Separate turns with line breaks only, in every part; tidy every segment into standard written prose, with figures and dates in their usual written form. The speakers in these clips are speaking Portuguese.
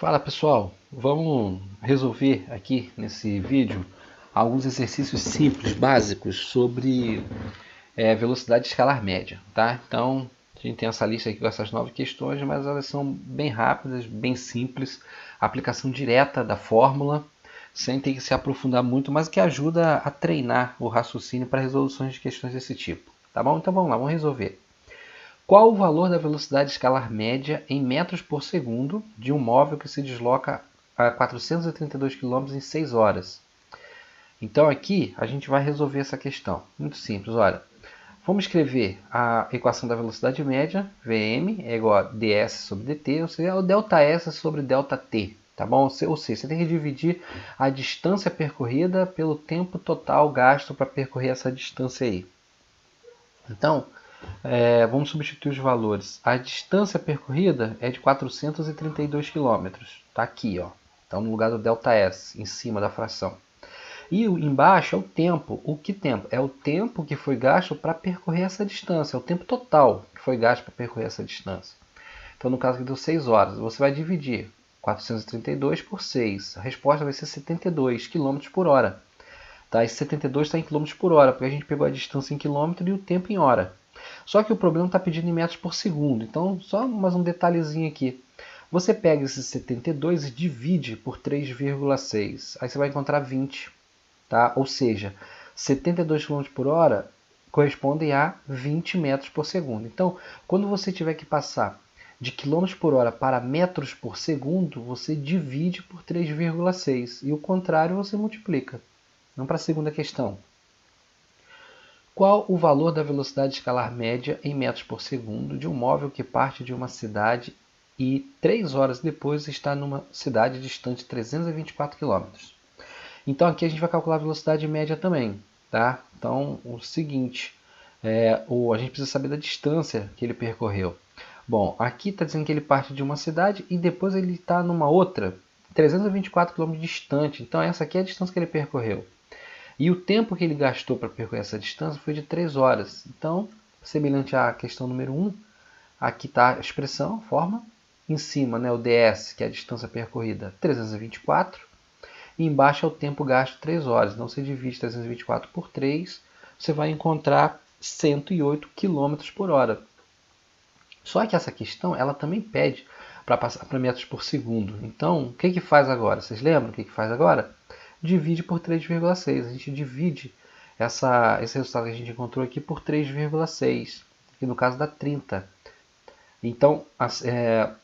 Fala pessoal, vamos resolver aqui nesse vídeo alguns exercícios simples, básicos sobre velocidade escalar média, tá? Então a gente tem essa lista aqui com essas 9 questões, mas elas são bem rápidas, bem simples, aplicação direta da fórmula, sem ter que se aprofundar muito, mas que ajuda a treinar o raciocínio para resoluções de questões desse tipo, tá bom? Então vamos lá, vamos resolver. Qual o valor da velocidade escalar média em metros por segundo de um móvel que se desloca a 432 km em 6 horas? Então aqui a gente vai resolver essa questão. Muito simples, olha. Vamos escrever a equação da velocidade média, Vm, é igual a ds sobre dt, ou seja, é o ΔS sobre ΔT. Tá bom? Ou seja, você tem que dividir a distância percorrida pelo tempo total gasto para percorrer essa distância aí. Então, vamos substituir os valores. A distância percorrida é de 432 km. Está aqui, ó. Então, no lugar do ΔS, em cima da fração. E embaixo é o tempo. O que tempo? É o tempo que foi gasto para percorrer essa distância. É o tempo total que foi gasto para percorrer essa distância. Então, no caso aqui deu 6 horas. Você vai dividir 432 por 6. A resposta vai ser 72 km por hora. Tá? Esse 72 está em km por hora, porque a gente pegou a distância em quilômetro e o tempo em hora. Só que o problema está pedindo em metros por segundo. Então, só mais um detalhezinho aqui. Você pega esse 72 e divide por 3,6. Aí você vai encontrar 20. Tá? Ou seja, 72 km por hora corresponde a 20 metros por segundo. Então, quando você tiver que passar de km por hora para metros por segundo, você divide por 3,6. E o contrário você multiplica. Vamos para a segunda questão. Qual o valor da velocidade escalar média em metros por segundo de um móvel que parte de uma cidade e 3 horas depois está numa cidade distante 324 km? Então aqui a gente vai calcular a velocidade média também. Tá? Então o seguinte, a gente precisa saber da distância que ele percorreu. Bom, aqui está dizendo que ele parte de uma cidade e depois ele está numa outra, 324 km distante. Então essa aqui é a distância que ele percorreu. E o tempo que ele gastou para percorrer essa distância foi de 3 horas. Então, semelhante à questão número 1, aqui está a expressão, a forma. Em cima, né, o ds, que é a distância percorrida, 324. E embaixo é o tempo gasto, 3 horas. Então, você divide 324 por 3, você vai encontrar 108 km por hora. Só que essa questão ela também pede para passar para metros por segundo. Então, o que faz agora? Vocês lembram o que faz agora? Divide por 3,6. A gente divide esse resultado que a gente encontrou aqui por 3,6, que no caso dá 30. Então,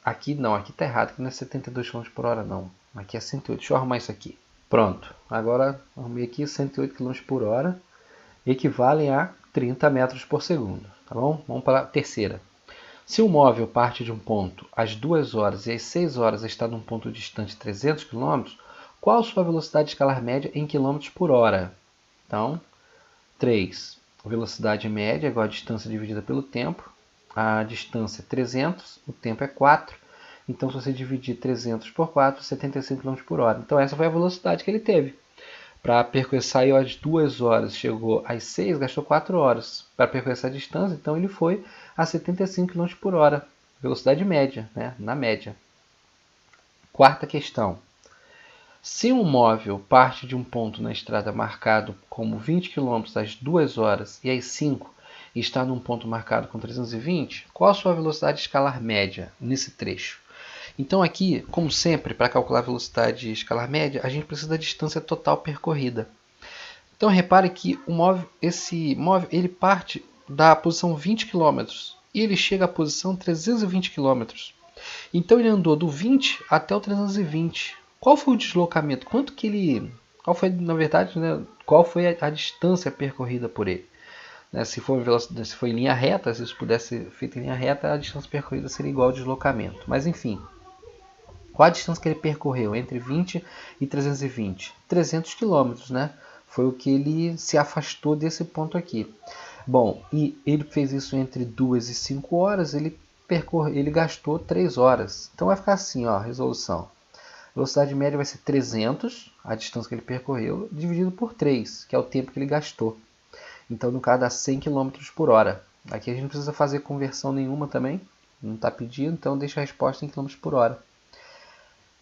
aqui não, aqui está errado, aqui não é 72 km por hora não, aqui é 108. Deixa eu arrumar isso aqui. Pronto, agora arrumei aqui 108 km por hora, equivalem a 30 metros por segundo. Tá bom? Vamos para a terceira. Se o móvel parte de um ponto às 2 horas e às 6 horas está num ponto distante 300 km, qual sua velocidade escalar média em km por hora? Então, 3. Velocidade média é igual a distância dividida pelo tempo. A distância é 300, o tempo é 4. Então, se você dividir 300 por 4, 75 km por hora. Então, essa foi a velocidade que ele teve. Para percorrer, saiu às 2 horas, chegou às 6, gastou 4 horas para percorrer essa distância. Então, ele foi a 75 km por hora. Velocidade média, né? Na média. Quarta questão. Se um móvel parte de um ponto na estrada marcado como 20 km às 2 horas e às 5 e está num ponto marcado com 320, qual a sua velocidade escalar média nesse trecho? Então aqui, como sempre, para calcular a velocidade escalar média, a gente precisa da distância total percorrida. Então repare que esse móvel ele parte da posição 20 km e ele chega à posição 320 km. Então ele andou do 20 até o 320. Qual foi o deslocamento? Qual foi, na verdade, né, qual foi a distância percorrida por ele? Né, se for em linha reta, se isso pudesse ser feito em linha reta, a distância percorrida seria igual ao deslocamento. Mas enfim, qual a distância que ele percorreu entre 20 e 320? 300 km, né? Foi o que ele se afastou desse ponto aqui. Bom, e ele fez isso entre 2 e 5 horas, ele gastou 3 horas. Então vai ficar assim, ó, resolução. A velocidade média vai ser 300, a distância que ele percorreu, dividido por 3, que é o tempo que ele gastou. Então, no caso, dá 100 km por hora. Aqui a gente não precisa fazer conversão nenhuma também, não está pedindo, então deixa a resposta em km por hora.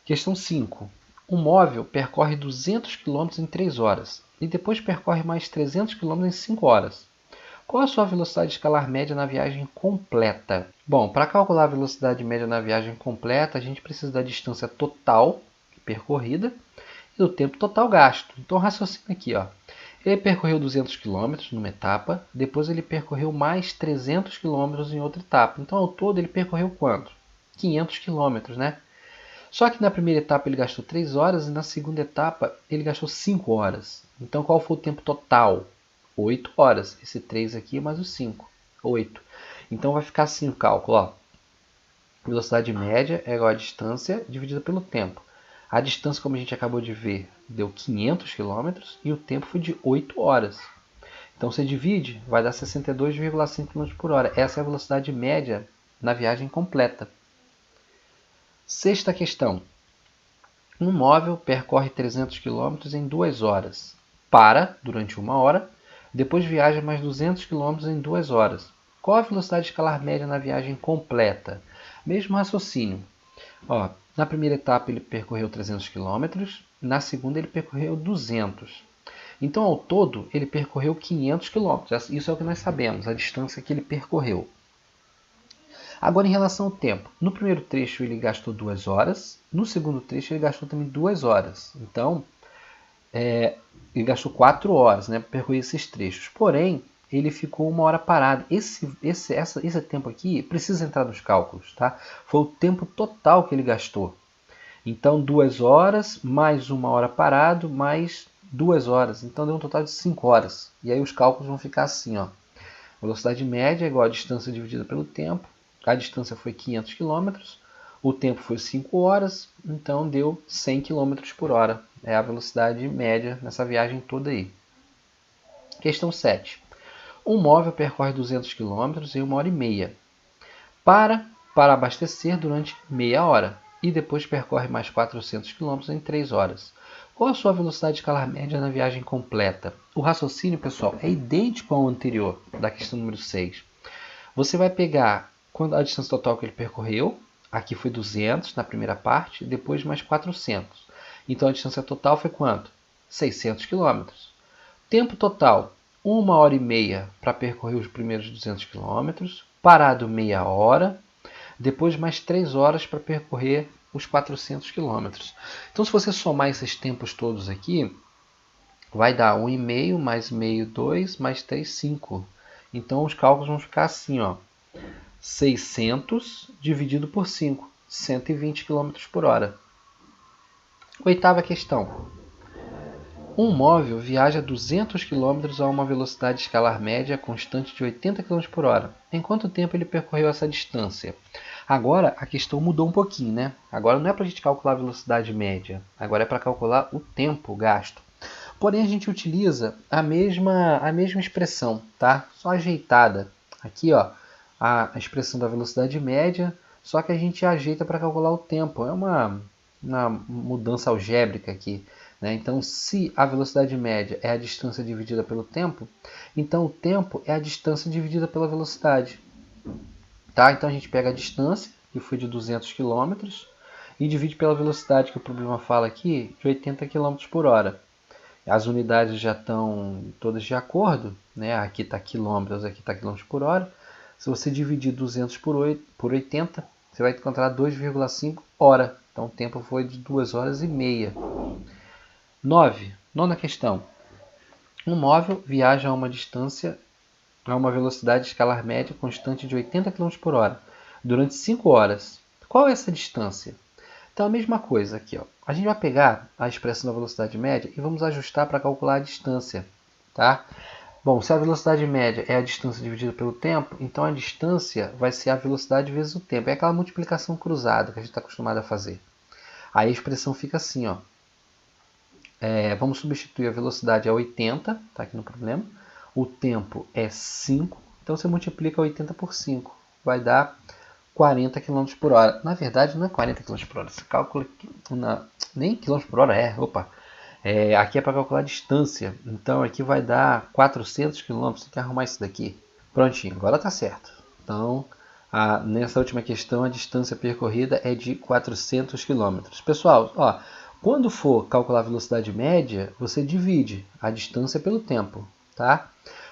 Questão 5. Um móvel percorre 200 km em 3 horas e depois percorre mais 300 km em 5 horas. Qual a sua velocidade escalar média na viagem completa? Bom, para calcular a velocidade média na viagem completa, a gente precisa da distância total percorrida e do tempo total gasto. Então, raciocina aqui, ó. Ele percorreu 200 km numa etapa, depois ele percorreu mais 300 km em outra etapa. Então, ao todo, ele percorreu quanto? 500 km, né? Só que na primeira etapa ele gastou 3 horas e na segunda etapa ele gastou 5 horas. Então, qual foi o tempo total? 8 horas. Esse 3 aqui mais os 5. 8. Então, vai ficar assim o cálculo, ó. Velocidade média é igual a distância dividida pelo tempo. A distância, como a gente acabou de ver, deu 500 km e o tempo foi de 8 horas. Então, você divide, vai dar 62,5 km por hora. Essa é a velocidade média na viagem completa. Sexta questão. Um móvel percorre 300 km em 2 horas. Para durante 1 hora, depois viaja mais 200 km em 2 horas. Qual a velocidade escalar média na viagem completa? Mesmo raciocínio. Ó, na primeira etapa ele percorreu 300 km, na segunda ele percorreu 200. Então, ao todo, ele percorreu 500 km. Isso é o que nós sabemos, a distância que ele percorreu. Agora, em relação ao tempo. No primeiro trecho ele gastou 2 horas, no segundo trecho ele gastou também 2 horas. Então, ele gastou 4 horas, né, para percorrer esses trechos. Porém, ele ficou 1 hora parado. Esse tempo aqui precisa entrar nos cálculos, tá? Foi o tempo total que ele gastou. Então, 2 horas, mais 1 hora parado, mais 2 horas. Então, deu um total de 5 horas. E aí os cálculos vão ficar assim, ó. Velocidade média é igual a distância dividida pelo tempo. A distância foi 500 km, o tempo foi 5 horas, então deu 100 km por hora. É a velocidade média nessa viagem toda aí. Questão 7. Um móvel percorre 200 km em 1 hora e meia. Para abastecer durante meia hora e depois percorre mais 400 km em 3 horas. Qual a sua velocidade escalar média na viagem completa? O raciocínio, pessoal, é idêntico ao anterior, da questão número 6. Você vai pegar a distância total que ele percorreu, aqui foi 200 na primeira parte, depois mais 400. Então a distância total foi quanto? 600 km. Tempo total, 1 hora e meia para percorrer os primeiros 200 km, parado meia hora, depois mais 3 horas para percorrer os 400 km. Então, se você somar esses tempos todos aqui, vai dar 1,5 mais meio, 2, mais 3, 5. Então, os cálculos vão ficar assim, ó. 600 dividido por 5, 120 km por hora. Oitava questão. Um móvel viaja 200 km a uma velocidade escalar média constante de 80 km por hora. Em quanto tempo ele percorreu essa distância? Agora a questão mudou um pouquinho, né? Agora não é para a gente calcular a velocidade média, agora é para calcular o tempo gasto. Porém a gente utiliza a mesma expressão, tá? Só ajeitada. Aqui, ó, a expressão da velocidade média, só que a gente ajeita para calcular o tempo. É uma mudança algébrica aqui. Né? Então, se a velocidade média é a distância dividida pelo tempo, então o tempo é a distância dividida pela velocidade. Tá? Então a gente pega a distância, que foi de 200 km, e divide pela velocidade, que o problema fala aqui, de 80 km por hora. As unidades já estão todas de acordo, né? Aqui está quilômetros, aqui está quilômetros por hora. Se você dividir 200 por 80, você vai encontrar 2,5 hora. Então o tempo foi de 2 horas e meia. 9. Nona questão. Um móvel viaja a uma distância, a uma velocidade escalar média constante de 80 km por hora durante 5 horas. Qual é essa distância? Então a mesma coisa aqui, ó. A gente vai pegar a expressão da velocidade média e vamos ajustar para calcular a distância, tá? Bom, se a velocidade média é a distância dividida pelo tempo, então a distância vai ser a velocidade vezes o tempo. É aquela multiplicação cruzada que a gente está acostumado a fazer. Aí a expressão fica assim, ó. Vamos substituir a velocidade a 80, tá aqui no problema. O tempo é 5, então você multiplica 80 por 5. Vai dar 40 km por hora. Na verdade, não é 40 km por hora. Você calcula nem km por hora aqui é para calcular a distância. Então aqui vai dar 400 km. Tem que arrumar isso daqui. Prontinho, agora está certo. Então Nessa última questão, a distância percorrida é de 400 km. Pessoal, quando for calcular a velocidade média, você divide a distância pelo tempo, tá?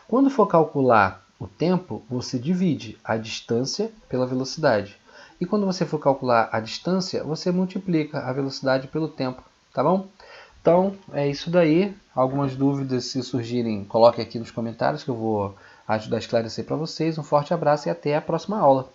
Quando for calcular o tempo, você divide a distância pela velocidade. E quando você for calcular a distância, você multiplica a velocidade pelo tempo, tá bom? Então, é isso daí. Algumas dúvidas, se surgirem, coloque aqui nos comentários que eu vou ajudar a esclarecer para vocês. Um forte abraço e até a próxima aula.